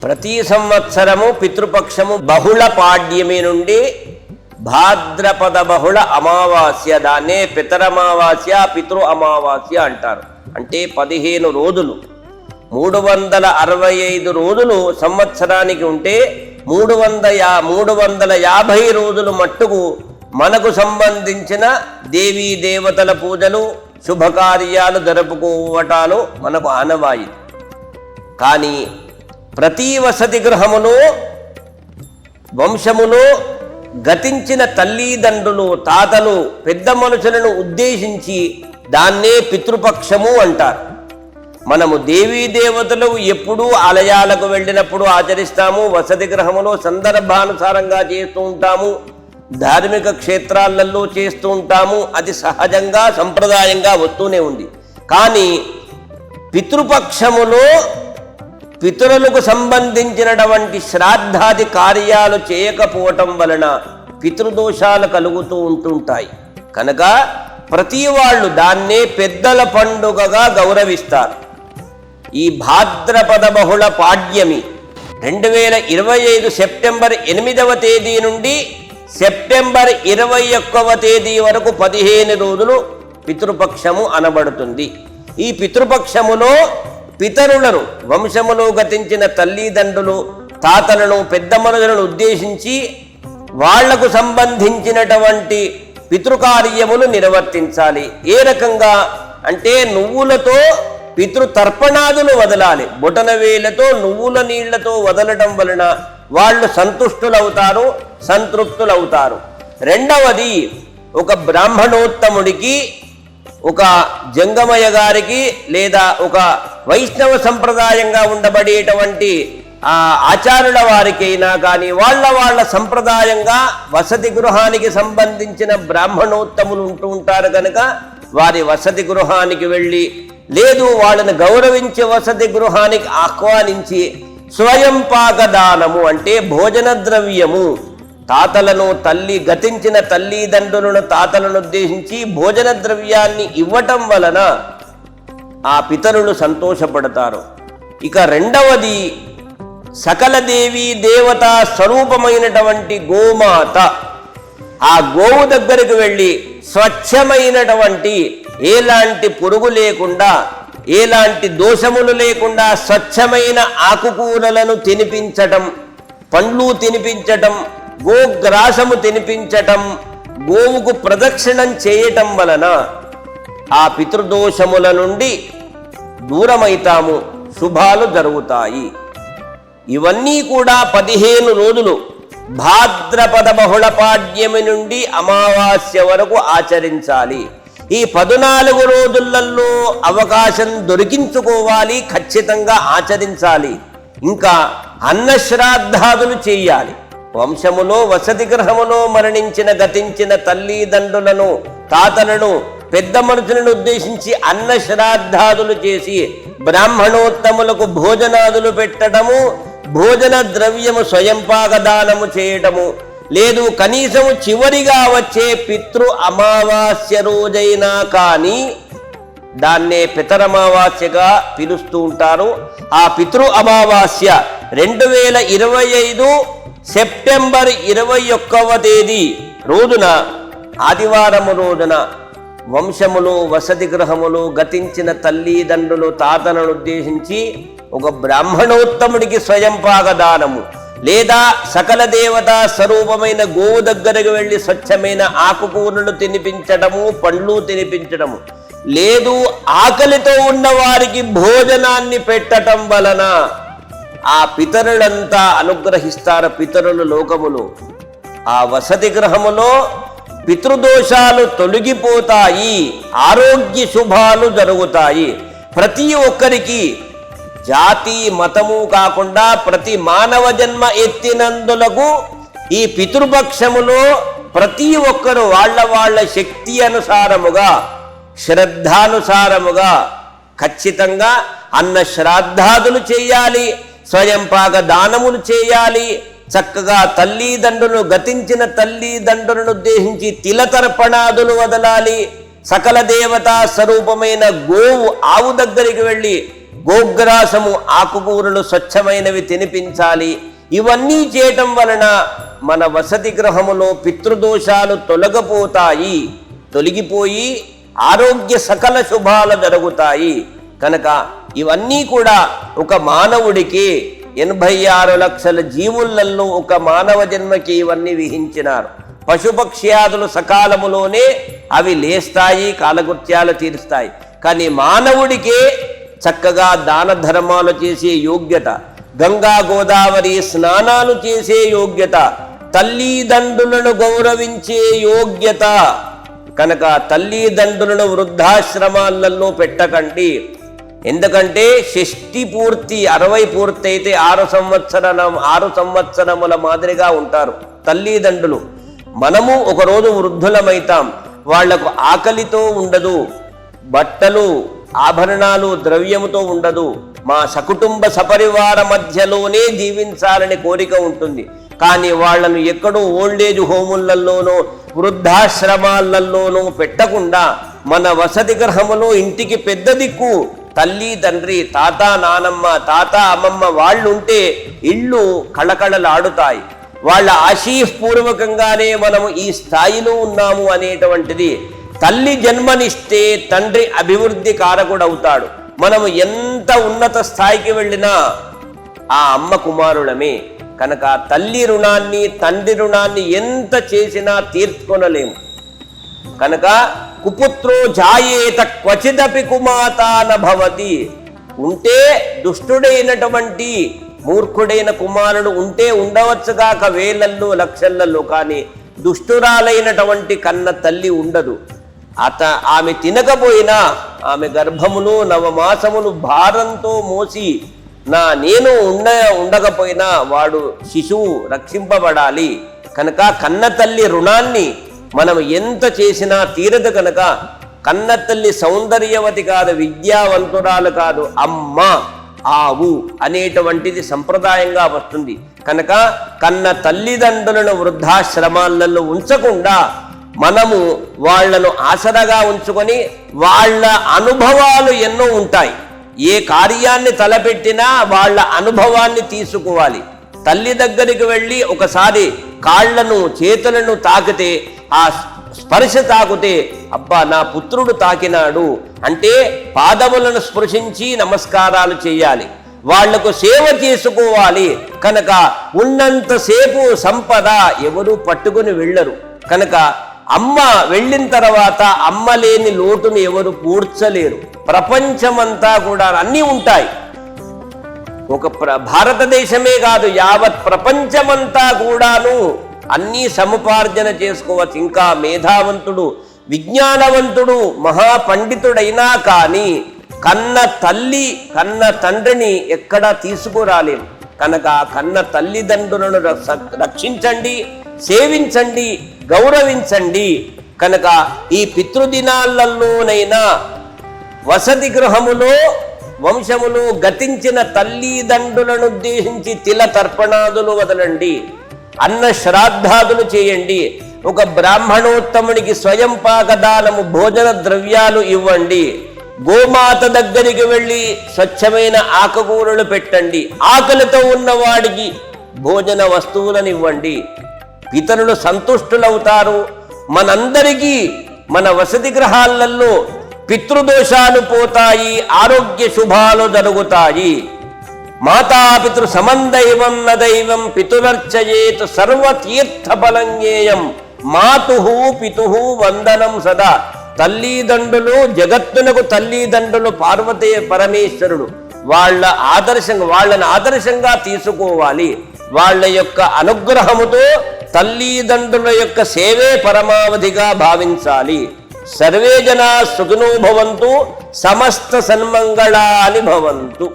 ప్రతి సంవత్సరము పితృపక్షము బహుళ పాడ్యమి నుండి భాద్రపద బహుళ అమావాస్య, దాన్నే పితరమావాస్య పితృ అమావాస్య అంటారు. అంటే 15 రోజులు, 365 రోజులు సంవత్సరానికి ఉంటే 350 రోజులు మట్టుకు మనకు సంబంధించిన దేవీ దేవతల పూజలు శుభకార్యాలు జరుపుకోవటాలు మనకు ఆనవాయి. కానీ ప్రతి వసతి గృహములో వంశములో గతించిన తల్లిదండ్రులు తాతలు పెద్ద మనుషులను ఉద్దేశించి దాన్నే పితృపక్షము అంటారు. మనము దేవీ దేవతలు ఎప్పుడూ ఆలయాలకు వెళ్ళినప్పుడు ఆచరిస్తాము, వసతి గృహములో సందర్భానుసారంగా చేస్తూ ఉంటాము, ధార్మిక క్షేత్రాలలో చేస్తూ ఉంటాము. అది సహజంగా సంప్రదాయంగా వస్తూనే ఉంది. కానీ పితృపక్షములో పితరులకు సంబంధించినటువంటి శ్రాద్ధాది కార్యాలు చేయకపోవటం వలన పితృదోషాలు కలుగుతూ ఉంటుంటాయి. కనుక ప్రతి వాళ్ళు దాన్నే పెద్దల పండుగగా గౌరవిస్తారు. ఈ భాద్రపద బహుళ పాడ్యమి 2025 సెప్టెంబర్ 8వ తేదీ నుండి సెప్టెంబర్ 21వ తేదీ వరకు 15 రోజులు పితృపక్షము అనబడుతుంది. ఈ పితృపక్షములో పితరులను, వంశములో గతించిన తల్లిదండ్రులు తాతలను పెద్ద మనుషులను ఉద్దేశించి వాళ్లకు సంబంధించినటువంటి పితృకార్యములు నిర్వర్తించాలి. ఏ రకంగా అంటే నువ్వులతో పితృతర్పణాదులు వదలాలి. బొటనవేలతో నువ్వుల నీళ్లతో వదలడం వలన వాళ్ళు సంతుష్టులవుతారు, సంతృప్తులవుతారు. రెండవది, ఒక బ్రాహ్మణోత్తముడికి, ఒక జంగమయ్య గారికి లేదా ఒక వైష్ణవ సంప్రదాయంగా ఉండబడేటువంటి ఆచార్యుల వారికైనా కానీ వాళ్ళ సంప్రదాయంగా వసతి గృహానికి సంబంధించిన బ్రాహ్మణోత్తములు ఉంటూ ఉంటారు. కనుక వారి వసతి గృహానికి వెళ్ళి, లేదు వాళ్ళని గౌరవించే వసతి గృహానికి ఆహ్వానించి స్వయం పాకదానము అంటే భోజన ద్రవ్యము, తాతలను గతించిన తల్లిదండ్రులను తాతలను ఉద్దేశించి భోజన ద్రవ్యాన్ని ఇవ్వటం వలన ఆ పితరులు సంతోషపడతారు. ఇక రెండవది, సకల దేవీ దేవతా స్వరూపమైనటువంటి గోమాత, ఆ గోవు దగ్గరకు వెళ్ళి స్వచ్ఛమైనటువంటి ఎలాంటి పురుగు లేకుండా, ఎలాంటి దోషములు లేకుండా స్వచ్ఛమైన ఆకుకూరలను తినిపించటం, పండ్లు తినిపించటం, గోగ్రాసము తినిపించటం, గోవుకు ప్రదక్షిణం చేయటం వలన ఆ పితృదోషముల నుండి దూరమైతాము, శుభాలు జరుగుతాయి. ఇవన్నీ కూడా 15 రోజులు భాద్రపద బహుళ పాడ్యమి నుండి అమావాస్య వరకు ఆచరించాలి. ఈ 14 రోజులలో అవకాశం దొరికించుకోవాలి, ఖచ్చితంగా ఆచరించాలి. ఇంకా అన్నశ్రాద్ధాదులు చేయాలి. వంశములో వసతి గృహములో మరణించిన గతించిన తల్లిదండ్రులను తాతలను పెద్ద మనుషులను ఉద్దేశించి అన్నశ్రాద్ధాదులు చేసి బ్రాహ్మణోత్తములకు భోజనాదులు పెట్టడము, భోజన ద్రవ్యము స్వయంపాకదానము చేయటము, లేదు కనీసము చివరిగా వచ్చే పితృ అమావాస్య రోజైనా కానీ దాన్నే పితరమావాస్యగా పిలుస్తూ ఉంటారు. ఆ పితృ అమావాస్య 2025 సెప్టెంబర్ 21వ తేదీ రోజున, ఆదివారము రోజున వంశములు వసతి గృహములు గతించిన తల్లిదండ్రులు తాతలను ఉద్దేశించి ఒక బ్రాహ్మణోత్తముడికి స్వయంపాకదానము, లేదా సకల దేవతా స్వరూపమైన గోవు దగ్గరకు వెళ్ళి స్వచ్ఛమైన ఆకుకూరలు తినిపించటము, పండ్లు తినిపించటము, లేదు ఆకలితో ఉన్న వారికి భోజనాన్ని పెట్టటం వలన ఆ పితరులంతా అనుగ్రహిస్తారు. పితరులు లోకములు ఆ వసతి గృహములో పితృదోషాలు తొలగిపోతాయి, ఆరోగ్య శుభాలు జరుగుతాయి. ప్రతి ఒక్కరికి జాతి మతము కాకుండా ప్రతి మానవ జన్మ ఎత్తినందులకు ఈ పితృపక్షములో ప్రతి ఒక్కరు వాళ్ళ శక్తి అనుసారముగా శ్రద్ధానుసారముగా ఖచ్చితంగా అన్న శ్రాద్ధాదులు చేయాలి, స్వయంపాక దానములు చేయాలి. చక్కగా తల్లిదండ్రులను గతించిన తల్లిదండ్రులను ఉద్దేశించి తిలతర్పణాదులు వదలాలి. సకల దేవతా స్వరూపమైన గోవు ఆవు దగ్గరికి వెళ్ళి గోగ్రాసము ఆకుకూరలు స్వచ్ఛమైనవి తినిపించాలి. ఇవన్నీ చేయటం వలన మన వసతి గృహములో పితృదోషాలు తొలగిపోయి ఆరోగ్య సకల శుభాలు జరుగుతాయి. కనుక ఇవన్నీ కూడా ఒక మానవుడికి 86 లక్షల జీవులలో ఒక మానవ జన్మకి ఇవన్నీ విహించినారు. పశుపక్ష్యాదులు సకాలములోనే అవి లేస్తాయి, కాలకృత్యాలు తీరుస్తాయి. కానీ మానవుడికే చక్కగా దాన ధర్మాలు చేసే యోగ్యత, గంగా గోదావరి స్నానాలు చేసే యోగ్యత, తల్లిదండ్రులను గౌరవించే యోగ్యత. కనుక తల్లిదండ్రులను వృద్ధాశ్రమాలలో పెట్టకండి. ఎందుకంటే షష్ఠి పూర్తి 60 పూర్తయితే 6 సంవత్సరముల మాదిరిగా ఉంటారు తల్లిదండ్రులు. మనము ఒకరోజు వృద్ధులమైతాం. వాళ్లకు ఆకలితో ఉండదు, బట్టలు ఆభరణాలు ద్రవ్యముతో ఉండదు. మా సకుటుంబ సపరివార మధ్యలోనే జీవించాలని కోరిక ఉంటుంది. కానీ వాళ్లను ఎక్కడో ఓల్డేజ్ హోములలోనో వృద్ధాశ్రమాలలోనూ పెట్టకుండా మన వసతి గృహములో ఇంటికి పెద్ద దిక్కు తల్లి తండ్రి, తాత నానమ్మ, తాత అమ్మమ్మ వాళ్ళుంటే ఇళ్ళు కళకళలాడుతాయి. వాళ్ళ ఆశీపూర్వకంగానే మనము ఈ స్థాయిలో ఉన్నాము అనేటువంటిది. తల్లి జన్మనిస్తే తండ్రి అభివృద్ధి కారకుడవుతాడు. మనము ఎంత ఉన్నత స్థాయికి వెళ్ళినా ఆ అమ్మ కుమారులమే. కనుక తల్లి రుణాన్ని తండ్రి రుణాన్ని ఎంత చేసినా తీర్చుకొనలేము. కనుక కుపుత్రో జాయేత క్వచిదపి కుమాత నభవతి. ఉంటే దుష్టుడైనటువంటి మూర్ఖుడైన కుమారుడు ఉంటే ఉండవచ్చుగాక వేలల్లో లక్షలలో, కానీ దుష్టురాలైనటువంటి కన్న తల్లి ఉండదు. ఆమె తినకపోయినా ఆమె గర్భములో 9 మాసములు భారంతో మోసి నేను ఉండకపోయినా వాడు శిశువు రక్షింపబడాలి. కనుక కన్న తల్లి రుణాన్ని మనం ఎంత చేసినా తీరదు. కనుక కన్న తల్లి సౌందర్యవతి కాదు, విద్యావంతురాలు కాదు, అమ్మ ఆవు అనేటువంటిది సంప్రదాయంగా వస్తుంది. కనుక కన్న తల్లిదండ్రులను వృద్ధాశ్రమాలలో ఉంచకుండా మనము వాళ్లను ఆసరగా ఉంచుకొని వాళ్ళ అనుభవాలు ఎన్నో ఉంటాయి. ఏ కార్యాన్ని తలపెట్టినా వాళ్ళ అనుభవాన్ని తీసుకోవాలి. తల్లి దగ్గరికి వెళ్ళి ఒకసారి కాళ్లను చేతులను తాకితే, ఆ స్పర్శ తాకితే అబ్బా నా పుత్రుడు తాకినాడు అంటే పాదములను స్పృశించి నమస్కారాలు చేయాలి. వాళ్లకు సేవ చేసుకోవాలి. కనుక ఉన్నంతసేపు సంపద ఎవరు పట్టుకుని వెళ్ళరు. కనుక అమ్మ వెళ్ళిన తర్వాత అమ్మ లేని లోటును ఎవరు పూడ్చలేరు. ప్రపంచమంతా కూడా అన్నీ ఉంటాయి. ఒక భారతదేశమే కాదు, యావత్ ప్రపంచమంతా కూడాను అన్నీ సముపార్జన చేసుకోవచ్చు. ఇంకా మేధావంతుడు, విజ్ఞానవంతుడు, మహాపండితుడైనా కానీ కన్న తల్లి కన్న తండ్రిని ఎక్కడా తీసుకురాలేము. కనుక కన్న తల్లిదండ్రులను రక్షించండి, సేవించండి, గౌరవించండి. కనుక ఈ పితృదినాలలోనైనా వసతి గృహములో వంశములో గతించిన తల్లిదండ్రులను ఉద్దేశించి తిల తర్పణాదులు వదలండి, అన్న శ్రాద్ధాదులు చేయండి. ఒక బ్రాహ్మణోత్తమునికి స్వయం పాకదానము భోజన ద్రవ్యాలు ఇవ్వండి. గోమాత దగ్గరికి వెళ్ళి స్వచ్ఛమైన ఆకుకూరలు పెట్టండి. ఆకలితో ఉన్నవాడికి భోజన వస్తువులను ఇవ్వండి. పితరులు సంతుష్టులవుతారు. మనందరికీ మన వసతి గృహాలలో పితృదోషాలు పోతాయి, ఆరోగ్య శుభాలు జరుగుతాయి. మాతాపితృ సమందైవం నదైవం పితురర్చయేత్ సర్వతీర్థ ఫలంగేయం మాతుః పితుః వందనం సదా. తల్లిదండ్రులు జగత్తునకు తల్లిదండ్రులు పార్వతీ పరమేశ్వరుడు. వాళ్ళని ఆదర్శంగా తీసుకోవాలి. వాళ్ళ యొక్క అనుగ్రహముతో తల్లిదండ్రుల యొక్క సేవే పరమావధిగా భావించాలి. సర్వే జనా సుఖినో భవంతు, సమస్త సన్మంగళాని భవంతు.